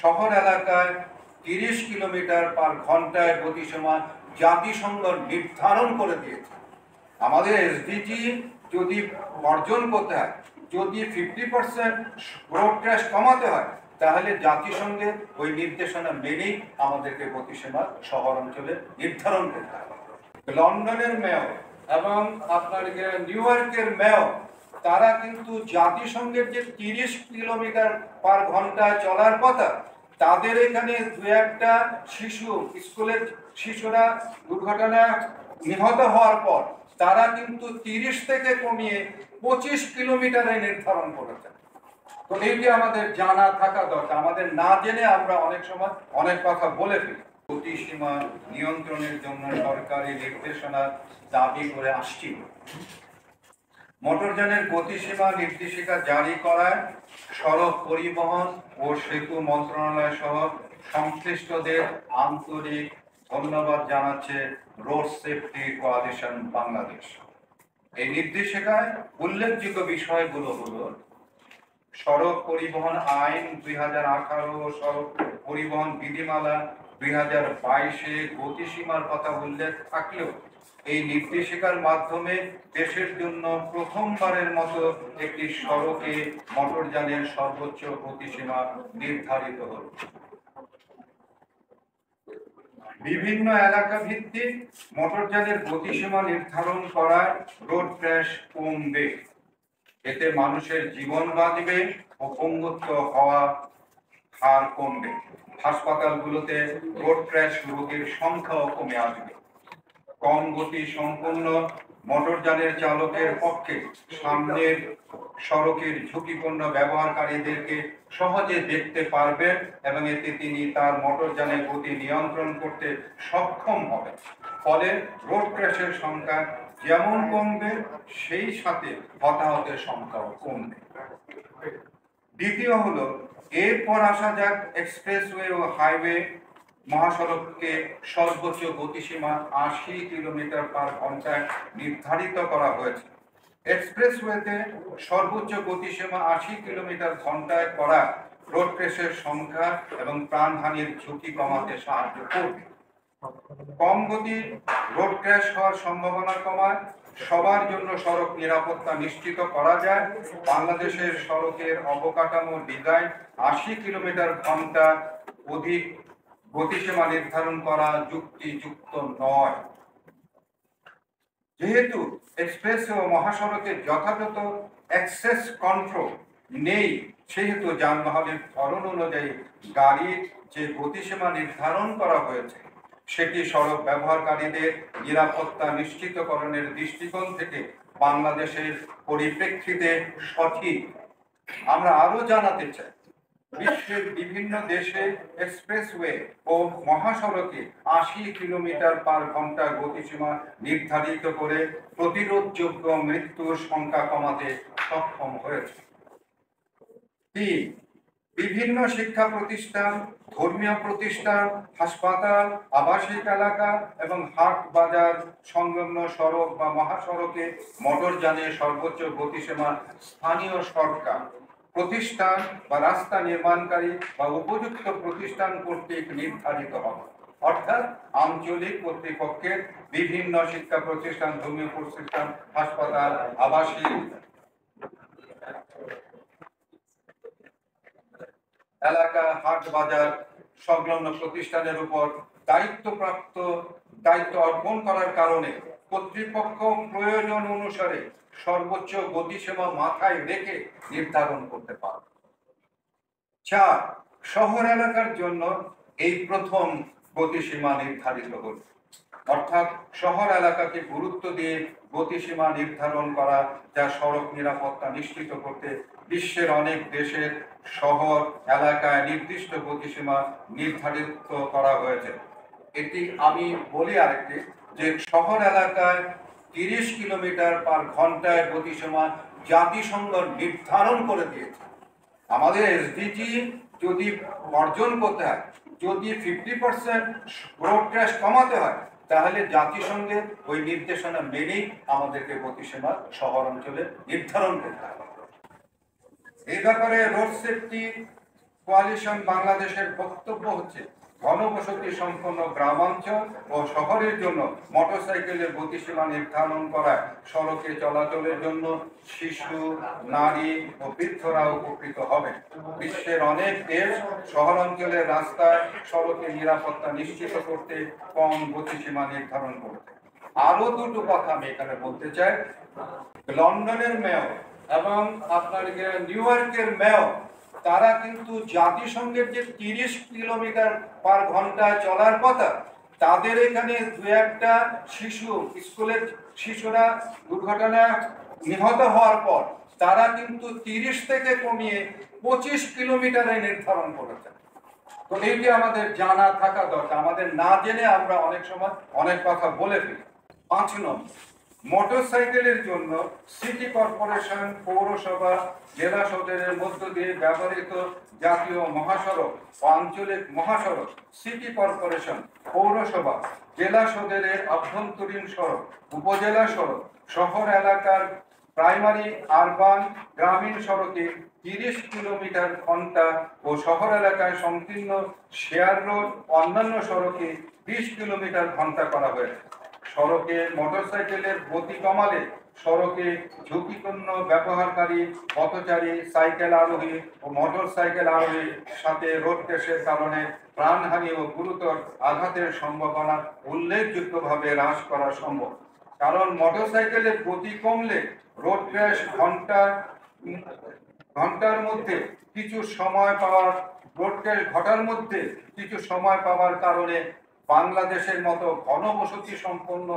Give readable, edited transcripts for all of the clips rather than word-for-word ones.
শহর এলাকায় 30 কিলোমিটার পার ঘন্টায় গতিসীমা জাতিসংঘ নির্ধারণ করে দিয়েছে। আমাদের এসডিজি যদি অর্জন করতে হয়, যদি 50% রোড ক্র্যাশ কমাতে হয়, তাহলে জাতিসংঘের ওই নির্দেশনা মেনেই আমাদেরকে গতিসীমা শহর অঞ্চলে নির্ধারণ করতে হবে। লন্ডনের মেয়র এবং আপনার নিউ ইয়র্কের মেয়র তারা কিন্তু জাতিসংঘের যে 30 কিলোমিটার পার ঘন্টায় চলার কথা, তাদের এখানে দু একটা শিশু, স্কুলের শিশুরা দুর্ঘটনায় নিহত হওয়ার পর তারা কিন্তু 30 থেকে কমিয়ে 25 কিলোমিটারে নির্ধারণ করেছে। তো এইটি আমাদের জানা থাকা দরকার। আমাদের না জেনে আমরা অনেক সময় অনেক কথা বলে ফেলি। গতিসীমা নিয়ন্ত্রণের জন্য সরকারি নির্দেশনা দাবি করে আসছি। মোটরযানের গতিসীমা নির্দেশিকা জারি করায় সড়ক পরিবহন ও সেতু মন্ত্রণালয় সহ সংশ্লিষ্টদের আন্তরিক ধন্যবাদ জানাচ্ছে রোড সেফটি কোয়ালিশন বাংলাদেশ। এই নির্দেশিকায় উল্লেখযোগ্য বিষয়গুলো হলো সড়ক পরিবহন আইন 2018 ও সড়ক পরিবহন বিধিমালা 2022-এ গতিসীমার কথা উল্লেখ থাকলেও এই নির্দেশিকার মাধ্যমে দেশের জন্য প্রথমবারের মতো একটি সড়কে মোটরযানের সর্বোচ্চ গতিসীমা নির্ধারিত হল। বিভিন্ন এলাকা ভিত্তিক মোটরযানের গতিসীমা নির্ধারণ করায় রোড ক্র্যাশ কমবে। এতে মানুষের জীবন বাঁচবে ও পঙ্গুত্ব হওয়া হার কমবে। হাসপাতালগুলোতে রোড ক্র্যাশ রোগীর সংখ্যাও কমে আসবে। কম গতি সম্পন্ন মোটরযানের চালকের পক্ষে সামনের সড়কের ঝুঁকিপূর্ণ ব্যবহারকারীদেরকে সহজে দেখতে পারবেন এবং এতে তিনি তার মোটরযানের গতি নিয়ন্ত্রণ করতে সক্ষম হবেন। ফলে রোড ক্র্যাশের সংখ্যা যেমন কমবে, সেই সাথে হতাহতের সংখ্যাও কমবে। দ্বিতীয় হলো, এরপর আসা যাক এক্সপ্রেসওয়ে ও হাইওয়ে মহাসড়ককে সর্বোচ্চ গতিসীমা 80 কিলোমিটার পার ঘন্টায় নির্ধারিত করা হয়েছে। এক্সপ্রেসওয়েতে সর্বোচ্চ গতিসীমা 80 কিলোমিটার ঘন্টায় করা রোড ক্র্যাশের সংখ্যা এবং প্রাণহানির ঝুঁকি কমাতে সাহায্য করবে। কম গতি রোড ক্র্যাশ হওয়ার সম্ভাবনা কমায়, সবার জন্য সড়ক নিরাপত্তা নিশ্চিত করা যায়। বাংলাদেশের সড়কের অবকাঠামো ডিজাইন 80 কিলোমিটার ঘন্টা অধিক গতিসীমা নির্ধারণ করা যুক্তিযুক্ত নয়। যেহেতু এক্সপ্রেস ও মহাসড়কে যথাযথ অ্যাক্সেস কন্ট্রোল নেই, সেহেতু যানবাহনের ধরন অনুযায়ী গাড়ির যে গতিসীমা নির্ধারণ করা হয়েছে সেটি সড়ক ব্যবহারকারীদের নিরাপত্তা নিশ্চিতকরণের দৃষ্টিকোণ থেকে বাংলাদেশের পরিপ্রেক্ষিতে সঠিক। আমরা আরো জানাতে চাই, বিশ্বের বিভিন্ন দেশে এক্সপ্রেসওয়ে ও মহাসড়কে 80 কিলোমিটার পার ঘন্টা গতিসীমা নির্ধারিত করে প্রতিরোধযোগ্য মৃত্যুর সংখ্যা কমাতে সক্ষম হয়েছে। বিভিন্ন শিক্ষা প্রতিষ্ঠান, ধর্মীয় প্রতিষ্ঠান, হাসপাতাল, আবাসিক এলাকা এবং হাট বাজার সংলগ্ন সড়ক বা মহাসড়কে মোটরযানের সর্বোচ্চ গতিসীমা স্থানীয় সরকার, প্রতিষ্ঠান বা রাস্তা নির্মাণকারী বা উপযুক্ত প্রতিষ্ঠান কর্তৃক নির্ধারিত হবে। অর্থাৎ আঞ্চলিক কর্তৃপক্ষের বিভিন্ন শিক্ষা প্রতিষ্ঠান, ধর্মীয় প্রতিষ্ঠান, হাসপাতাল, আবাসিক এলাকা, হাট বাজার সংলগ্ন প্রতিষ্ঠানের উপর দায়িত্ব অর্পণ করার কারণে কর্তৃপক্ষ প্রয়োজন অনুসারে সর্বোচ্চ গতিসীমা মাথায় রেখে নির্ধারণ করতে পারে। 4, শহর এলাকার জন্য এই প্রথম গতিসীমা নির্ধারিত হল। অর্থাৎ শহর এলাকাকে গুরুত্ব দিয়ে গতিসীমা নির্ধারণ করা, যা সড়ক নিরাপত্তা নিশ্চিত করতে বিশ্বের অনেক দেশের শহর এলাকায় নির্দিষ্ট গতিসীমা নির্ধারিত করা হয়েছে। এটি আমি বলি আরেকটি, যে শহর এলাকায় 30 কিলোমিটার পার ঘন্টায় গতিসীমা জাতিসংঘ নির্ধারণ করে দিয়েছে। আমাদের এসডিজি যদি অর্জন করতে হয়, যদি 50% রোড ক্র্যাশ কমাতে হয়, তাহলে জাতিসংঘের ওই নির্দেশনা মেনেই আমাদেরকে গতিসীমা শহর অঞ্চলে নির্ধারণ করতে হবে। এই ব্যাপারে রোড সেফটি কোয়ালিশন বাংলাদেশের বক্তব্য হচ্ছে ঘনবসতি সম্পন্ন গ্রামাঞ্চল ও শহরের জন্য মোটরসাইকেলের গতিসীমা নির্ধারণ করা, সড়কে চলাচলের জন্য শিশু, নারী ও বৃদ্ধরা উপকৃত হবে। বিশ্বের অনেক দেশ শহরাঞ্চলের রাস্তায় সড়কে নিরাপত্তা নিশ্চিত করতে কম গতিসীমা নির্ধারণ করেছে। আরো দুটো কথা আমি এখানে বলতে চাই। লন্ডনের মেয়র এবং আপনার নিউ ইয়র্কের মেয়র, তারা কিন্তু জাতিসংঘের যে 30 কিলোমিটার পার ঘন্টায় চলার কথা, তাদের এখানে দু একটা শিশু, স্কুলের শিশুরা দুর্ঘটনায় নিহত হওয়ার পর তারা কিন্তু 30 থেকে কমিয়ে 25 কিলোমিটারে নির্ধারণ করেছে। তো এইটি আমাদের জানা থাকা দরকার। আমাদের না জেনে আমরা অনেক সময় অনেক কথা বলে ফেলি। 5 নম্বর, মোটরসাইকেলের জন্য সিটি কর্পোরেশন, পৌরসভা, জেলা সদরের মধ্য দিয়ে ব্যবহৃত জাতীয় মহাসড়ক ও আঞ্চলিক মহাসড়ক, সিটি কর্পোরেশন, পৌরসভা, জেলা সদরের আভ্যন্তরীণ সড়ক, উপজেলা সড়ক, শহর এলাকার প্রাইমারি, আরবান, গ্রামীণ সড়কে 30 কিলোমিটার ঘন্টা ও শহর এলাকায় সংকীর্ণ শেয়ার রোড, অন্যান্য সড়কে 20 কিলোমিটার ঘন্টা করা হয়েছে। সড়কে মোটরসাইকেলের গতি কমালে সড়কে ঝুঁকিপূর্ণ ব্যবহারকারী, পথচারী, সাইকেল আরোহী ও মোটরসাইকেল আরোহীর সাথে রোড ক্র্যাশের কারণে প্রাণহানি ও গুরুতর আঘাতের সম্ভাবনা উল্লেখযোগ্যভাবে হ্রাস করা সম্ভব। কারণ মোটরসাইকেলের গতি কমলে রোড ক্র্যাশ ঘন্টার মধ্যে কিছু সময় পাওয়ার রোড ক্র্যাশ ঘটার মধ্যে কিছু সময় পাওয়ার কারণে বাংলাদেশের মতো ঘনবসতি সম্পন্ন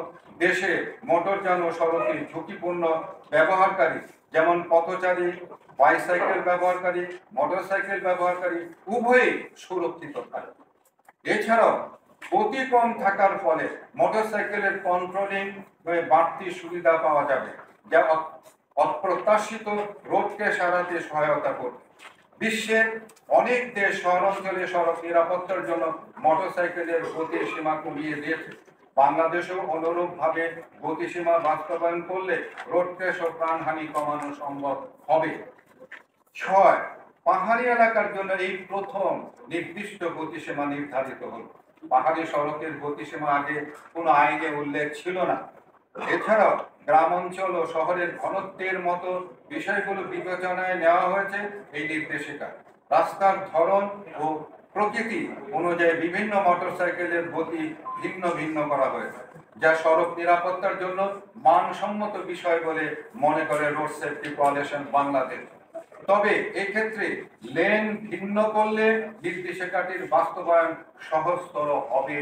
দেশে মোটরযান ও সড়কে ঝুঁকিপূর্ণ ব্যবহারকারী, যেমন পথচারী, বাইসাইকেল ব্যবহারকারী, মোটরসাইকেল ব্যবহারকারী উভয়ই সুরক্ষিত থাকে। এছাড়াও গতি কম থাকার ফলে মোটরসাইকেলের কন্ট্রোলিং বাড়তি সুবিধা পাওয়া যাবে, যা অপ্রত্যাশিত রোড ক্র্যাশ এড়াতে সহায়তা করবে। বিশ্বের অনেক দেশ শহরাঞ্চলে সড়ক নিরাপত্তার জন্য মোটরসাইকেলের গতির সীমা কমিয়ে দিয়েছে। বাংলাদেশেও অনুরূপভাবে গতিসীমা বাস্তবায়ন করলে রোড ক্র্যাশ ও প্রাণহানি কমানো সম্ভব হবে। 6, পাহাড়ি এলাকার জন্য এই প্রথম নির্দিষ্ট গতিসীমা নির্ধারিত হলো। পাহাড়ি সড়কের গতিসীমা আগে কোনো আইনে উল্লেখ ছিল না। এছাড়াও গ্রাম অঞ্চল ও শহরের ঘনত্বের মতো বিষয়গুলো বিবেচনায় নেওয়া হয়েছে এই নির্দেশিকা। রাস্তার ধরন ও প্রকৃতি অনুযায়ী বিভিন্ন মোটরসাইকেলের গতি ভিন্ন ভিন্ন করা হয়েছে, যা সড়ক নিরাপত্তার জন্য মানসম্মত বিষয় বলে মনে করে রোড সেফটি কোয়ালিশন বাংলাদেশ। তবে এক্ষেত্রে লেন ভিন্ন করলে নির্দেশিকাটির বাস্তবায়ন সহজতর হবে।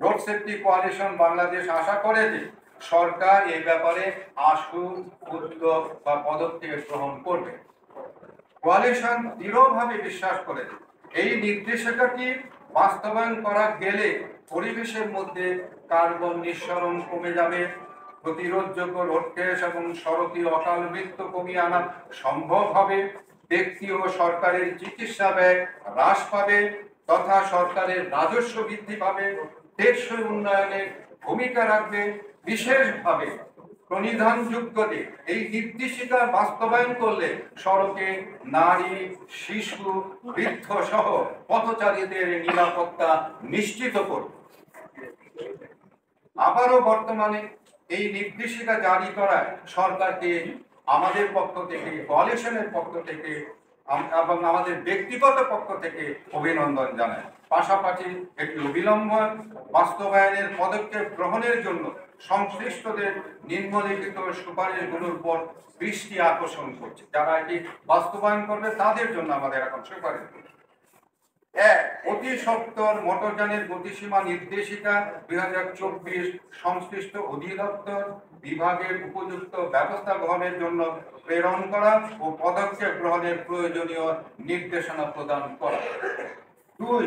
রোড সেফটি কোয়ালিশন বাংলাদেশ আশা করে যে সরকার এই ব্যাপারে আশু উদ্যোগ বা পদক্ষেপ গ্রহণ করবে। কোয়ালিশন দৃঢ়ভাবে বিশ্বাস করে এই নির্দেশিকাটি বাস্তবায়ন করা গেলে পরিবেশের মধ্যে কার্বন নিঃসরণ কমে যাবে, প্রতিরোধযোগ্য রোড ক্র্যাশ এবং সড়কীয় অকাল মৃত্যু কমিয়ে আনা সম্ভব হবে, ব্যক্তি ও সরকারের চিকিৎসা ব্যয় হ্রাস পাবে তথা সরকারের রাজস্ব বৃদ্ধি পাবে, টেকসই উন্নয়নে ভূমিকা রাখবে। বিশেষভাবে প্রণিধানযোগ্য যে এই নির্দেশিকা বাস্তবায়ন করলে সড়কে নারী, শিশু, বৃদ্ধ সহ পথচারীদের নিরাপত্তা নিশ্চিত করবে। আবারও বর্তমানে এই নির্দেশিকা জারি করায় সরকারকে আমাদের পক্ষ থেকে, কোয়ালিশনের পক্ষ থেকে এবং আমাদের ব্যক্তিগত পক্ষ থেকে অভিনন্দন জানাই। পাশাপাশি একটি অবিলম্ব বাস্তবায়নের পদক্ষেপ গ্রহণের জন্য সংশ্লিষ্টদের নিম্নলিখিত সুপারিশগুলোর উপর দৃষ্টি আকর্ষণ করছে। যারা এটি বাস্তবায়ন করবে তাদের জন্য আমাদের এখন সুপারিশ। 1, অতি সত্বর মোটরযানের গতিসীমা নির্দেশিকা 2024 সংশ্লিষ্ট অধিদপ্তর বিভাগের উপযুক্ত ব্যবস্থা গ্রহণের জন্য প্রেরণ করা ও পদক্ষেপ গ্রহণের প্রয়োজনীয় নির্দেশনা প্রদান করা। 2,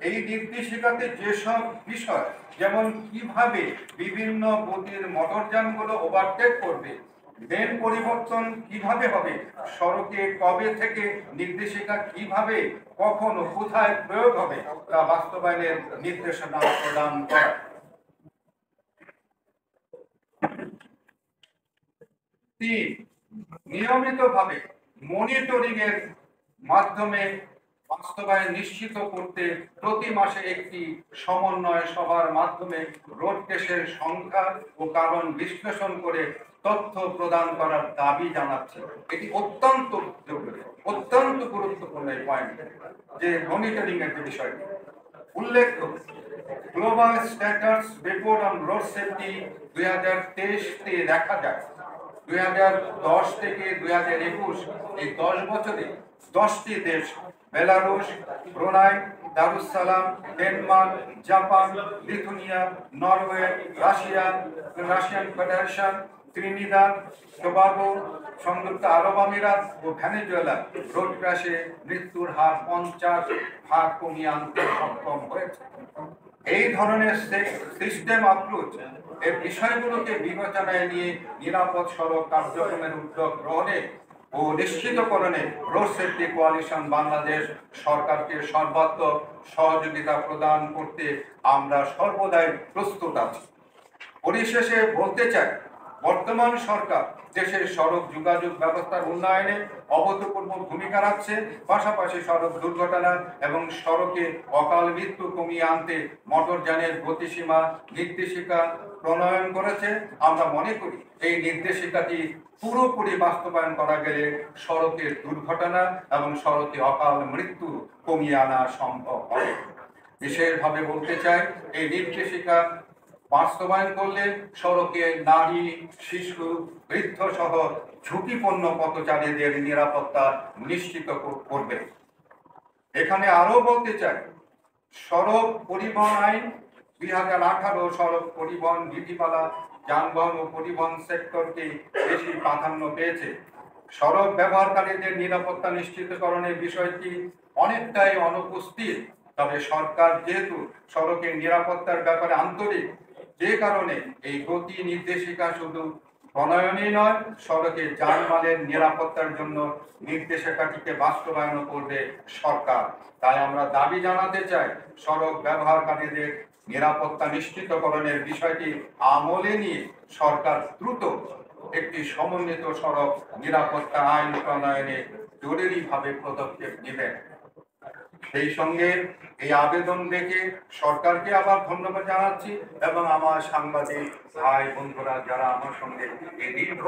এই নির্দেশিকাতে যেসব বিষয়, যেমন কিভাবে বিভিন্ন গতির মোটরযানগুলো ওভারটেক করবে, লেন পরিবর্তন কিভাবে হবে, সড়কে কবে থেকে নির্দেশিকা কিভাবে, কখন ও কোথায় প্রয়োগ হবে, তা বাস্তবায়নের নির্দেশনা প্রদান করা। 3, নিয়মিতভাবে মনিটরিং এর মাধ্যমে বাস্তবায়ন নিশ্চিত করতে প্রতি মাসে একটি সমন্বয় সভার মাধ্যমে রোড ক্র্যাশের সংখ্যা ও কারণ বিশ্লেষণ করে তথ্য প্রদান করার দাবি জানাচ্ছে। এটি অত্যন্ত জরুরি, অত্যন্ত গুরুত্বপূর্ণ এই পয়েন্ট, যে মনিটরিং এর যে বিষয়টি উল্লেখ্য। Global status report on road safety 2023-তে দেখা যায় 2010 থেকে 2021 এই 10 বছরে 10টি দেশ Belarus, Brunei, Darussalam, Denmark, Japan, Lithuania, Norway, Russian federation, Trinidad, Tobago, সংযুক্ত আরব আমিরাত ও ভেনেজুয়েলা রোড ক্র্যাশে মৃত্যুর হার 50% কমিয়ে আনতে সক্ষম হয়েছে। এই ধরনের সিস্টেম অ্যাপ্রোচ এর বিষয়গুলোকে বিবেচনায় নিয়ে নিরাপদ সড়ক কার্যক্রমের উদ্যোগ গ্রহণে ও নিশ্চিতকরণে রোড সেফটি কোয়ালিশন বাংলাদেশ সরকারকে সর্বাত্মক সহযোগিতা প্রদান করতে আমরা সর্বদাই প্রস্তুত আছি। পরিশেষে বলতে চাই, বর্তমান সরকার দেশের সড়ক যোগাযোগ ব্যবস্থার উন্নয়নে অভূতপূর্ব ভূমিকা রাখছে। পাশাপাশি সড়ক দুর্ঘটনা এবং সড়কে অকাল মৃত্যু কমিয়ে আনতে মোটরযানের গতিসীমা নির্দেশিকা প্রণয়ন করেছে। আমরা মনে করি এই নির্দেশিকাটি পুরোপুরি বাস্তবায়ন করা গেলে সড়কের দুর্ঘটনা এবং সড়কে অকাল মৃত্যু কমিয়ে আনা সম্ভব হবে। বিশেষভাবে বলতে চাই, এই নির্দেশিকা বাস্তবায়ন করলে সড়কে নারী, শিশু, বৃদ্ধ সহ ঝুঁকিপূর্ণ পথচারীদের নিরাপত্তা নিশ্চিত করবে। এখানে আরো বলতে চাই, সড়ক পরিবহন আইন 2018 সড়ক পরিবহন বিধিমালা যানবাহন ও পরিবহন সেক্টরকে বেশি প্রাধান্য পেয়েছে। সড়ক ব্যবহারকারীদের নিরাপত্তা নিশ্চিতকরণের বিষয়টি অনেকটাই অনুপস্থিত। তবে সরকার যেহেতু সড়কের নিরাপত্তার ব্যাপারে আন্তরিক, যে কারণে এই গতি নির্দেশিকা শুধু প্রণয়নই নয়, সড়কে যানবাহনের নিরাপত্তার জন্য নির্দেশিকাটিকে বাস্তবায়ন করবে সরকার। তাই আমরা দাবি জানাতে চাই, সড়ক ব্যবহারকারীদের নিরাপত্তা নিশ্চিতকরণের বিষয়টি আমলে নিয়ে সরকার দ্রুত একটি সমন্বিত সড়ক নিরাপত্তা আইন প্রণয়নে জরুরিভাবে পদক্ষেপ নেবেন। সেই সঙ্গে এই আবেদন দেখে সরকারকে আবার ধন্যবাদ জানাচ্ছি এবং আমার সাংবাদিক ভাই বন্ধুরা যারা আমার সঙ্গে এই দীর্ঘ